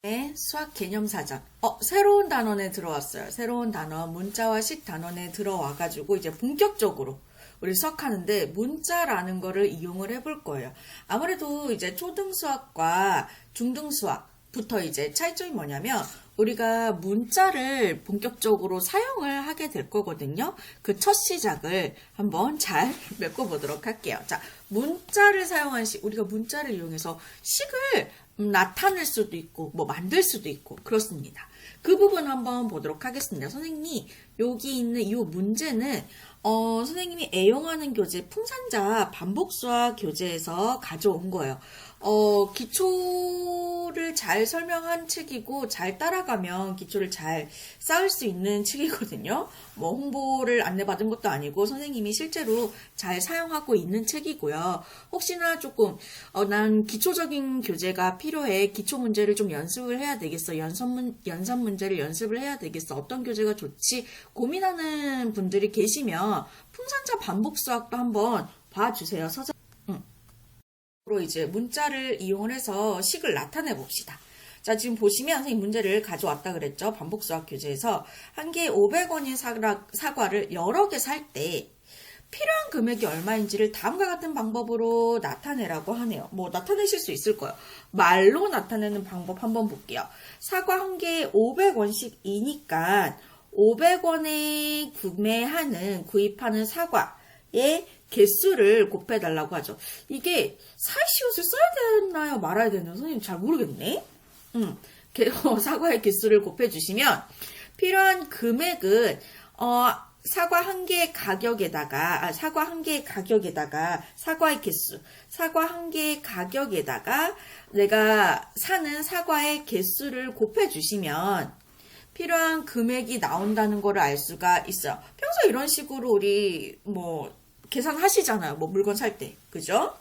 네, 수학 개념사전. 새로운 단원에 들어왔어요. 새로운 단원, 문자와 식 단원에 들어와가지고 이제 본격적으로 우리 수학하는데 문자라는 거를 이용을 해볼 거예요. 아무래도 이제 초등수학과 중등수학부터 이제 차이점이 뭐냐면 우리가 문자를 본격적으로 사용을 하게 될 거거든요. 그 첫 시작을 한번 잘 메꿔보도록 할게요. 자, 문자를 사용한 우리가 문자를 이용해서 식을 나타낼 수도 있고 뭐 만들 수도 있고 그렇습니다. 그 부분 한번 보도록 하겠습니다. 선생님이 여기 있는 이 문제는 선생님이 애용하는 교재 풍산자 반복수학 교재에서 가져온 거예요. 기초를 잘 설명한 책이고 잘 따라가면 기초를 잘 쌓을 수 있는 책이거든요. 뭐 홍보를 안내받은 것도 아니고 선생님이 실제로 잘 사용하고 있는 책이고요. 혹시나 조금 난 기초적인 교재가 필요해. 기초 문제를 좀 연습을 해야 되겠어. 연산 문제를 연습을 해야 되겠어. 어떤 교재가 좋지? 고민하는 분들이 계시면 풍산자 반복수학도 한번 봐주세요. 로 이제 문자를 이용을 해서 식을 나타내 봅시다. 자, 지금 보시면 선생님 문제를 가져왔다 그랬죠. 반복수학 교재에서 한 개에 500원인 사과를 여러 개 살 때 필요한 금액이 얼마인지를 다음과 같은 방법으로 나타내라고 하네요. 뭐 나타내실 수 있을 거예요. 말로 나타내는 방법 한번 볼게요. 사과 한 개에 500원씩이니까 500원에 구입하는 사과의 개수를 곱해달라고 하죠. 이게 사시옷을 써야 되나요? 말아야 되나요? 선생님 잘 모르겠네. 사과의 개수를 곱해주시면 필요한 금액은 사과 한 개의 가격에다가 사과의 개수, 사과 한 개의 가격에다가 내가 사는 사과의 개수를 곱해주시면 필요한 금액이 나온다는 거를 알 수가 있어요. 평소 이런 식으로 우리 뭐 계산하시잖아요. 뭐 물건 살 때. 그죠?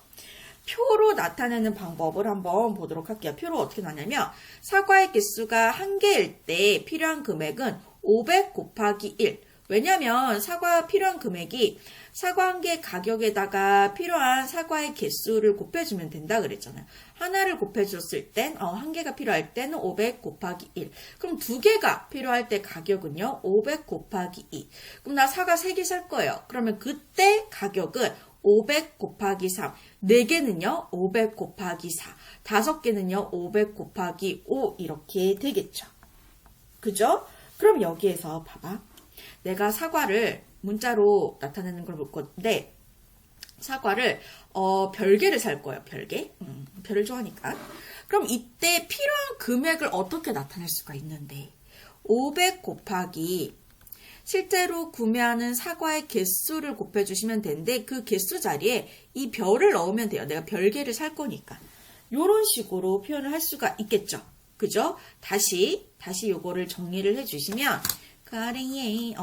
표로 나타내는 방법을 한번 보도록 할게요. 표로 어떻게 나냐면 사과의 개수가 한 개일 때 필요한 금액은 500 곱하기 1. 왜냐면 필요한 금액이 사과 한 개 가격에다가 필요한 사과의 개수를 곱해주면 된다 그랬잖아요. 하나를 곱해줬을 땐, 한 개가 필요할 때는 500 곱하기 1. 그럼 두 개가 필요할 때 가격은요, 500 곱하기 2. 그럼 나 사과 3개 살 거예요. 그러면 그때 가격은 500 곱하기 3. 4개는요, 500 곱하기 4. 5개는요, 500 곱하기 5. 이렇게 되겠죠. 그죠? 그럼 여기에서 봐봐. 내가 사과를 문자로 나타내는 걸 볼 건데 사과를 별개를 살 거예요. 별개. 별을 좋아하니까. 그럼 이때 필요한 금액을 어떻게 나타낼 수가 있는데 500 곱하기 실제로 구매하는 사과의 개수를 곱해주시면 되는데 그 개수 자리에 이 별을 넣으면 돼요. 내가 별개를 살 거니까. 이런 식으로 표현을 할 수가 있겠죠. 그죠? 다시 요거를 정리를 해주시면 가랭이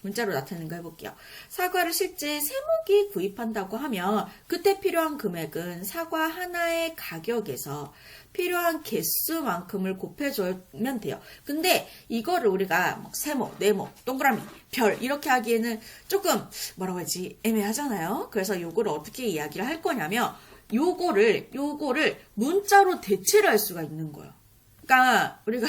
문자로 나타내는 거 해볼게요. 사과를 실제 3목이 구입한다고 하면 그때 필요한 금액은 사과 하나의 가격에서 필요한 개수만큼을 곱해주면 돼요. 근데 이거를 우리가 3목, 4목, 동그라미, 별 이렇게 하기에는 조금 뭐라고 하지 애매하잖아요. 그래서 요거를 어떻게 이야기를 할 거냐면 요거를 문자로 대체를 할 수가 있는 거예요. 그러니까 우리가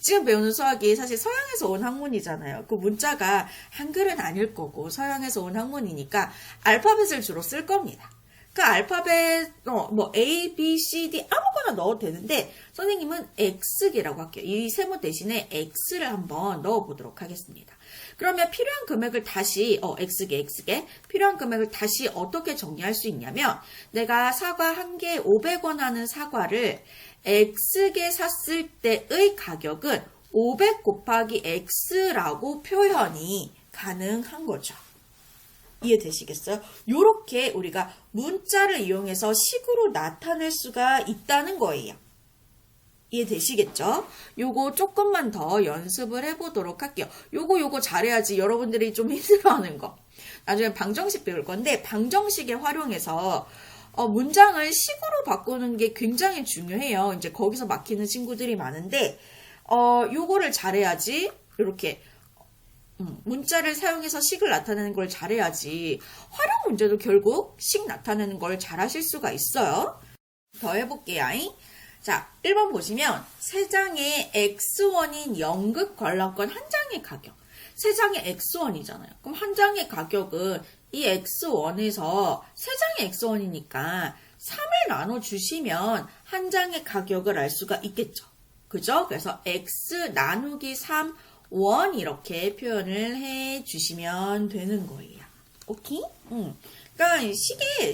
지금 배우는 수학이 사실 서양에서 온 학문이잖아요. 그 문자가 한글은 아닐 거고 서양에서 온 학문이니까 알파벳을 주로 쓸 겁니다. 그 알파벳 뭐 A, B, C, D 아무거나 넣어도 되는데 선생님은 X개라고 할게요. 이 세모 대신에 X를 한번 넣어보도록 하겠습니다. 그러면 필요한 금액을 다시 X개 필요한 금액을 다시 어떻게 정리할 수 있냐면 내가 사과 한 개에 500원 하는 사과를 X개 샀을 때의 가격은 500 곱하기 X라고 표현이 가능한 거죠. 이해되시겠어요? 이렇게 우리가 문자를 이용해서 식으로 나타낼 수가 있다는 거예요. 이해되시겠죠? 요거 조금만 더 연습을 해보도록 할게요. 요거 잘해야지 여러분들이 좀 힘들어하는 거. 나중에 방정식 배울 건데 방정식에 활용해서 문장을 식으로 바꾸는 게 굉장히 중요해요. 이제 거기서 막히는 친구들이 많은데 요거를 잘해야지 이렇게 문자를 사용해서 식을 나타내는 걸 잘해야지 활용 문제도 결국 식 나타내는 걸 잘하실 수가 있어요. 더 해볼게요. 자, 1번 보시면 3장의 X1인 연극 관람권 한 장의 가격. 3장의 X1이잖아요. 그럼 한 장의 가격은 이 X1에서 3장의 X1이니까 3을 나눠주시면 한 장의 가격을 알 수가 있겠죠. 그죠? 그래서 X 나누기 3, 1 이렇게 표현을 해 주시면 되는 거예요. 오케이? 그러니까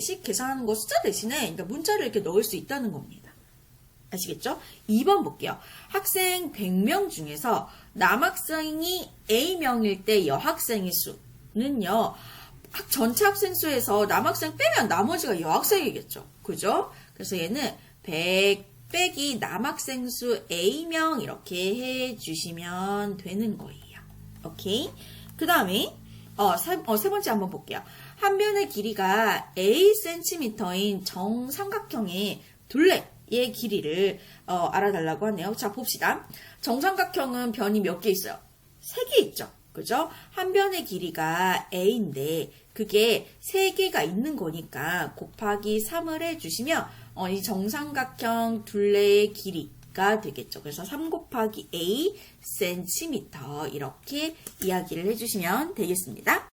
식 계산하는 거 숫자 대신에 그러니까 문자를 이렇게 넣을 수 있다는 겁니다. 아시겠죠? 2번 볼게요. 학생 100명 중에서 남학생이 A명일 때 여학생의 수는요. 전체 학생 수에서 남학생 빼면 나머지가 여학생이겠죠. 그죠? 그래서 얘는 100 빼기 남학생 수 A명 이렇게 해주시면 되는 거예요. 오케이? 그 다음에 세 번째 한번 볼게요. 한 변의 길이가 A cm인 정삼각형의 둘레의 길이를 알아달라고 하네요. 자, 봅시다. 정삼각형은 변이 몇 개 있어요? 3개 있죠. 그죠? 한 변의 길이가 A인데 그게 3개가 있는 거니까 곱하기 3을 해주시면 이 정삼각형 둘레의 길이가 되겠죠. 그래서 3 곱하기 A cm 이렇게 이야기를 해주시면 되겠습니다.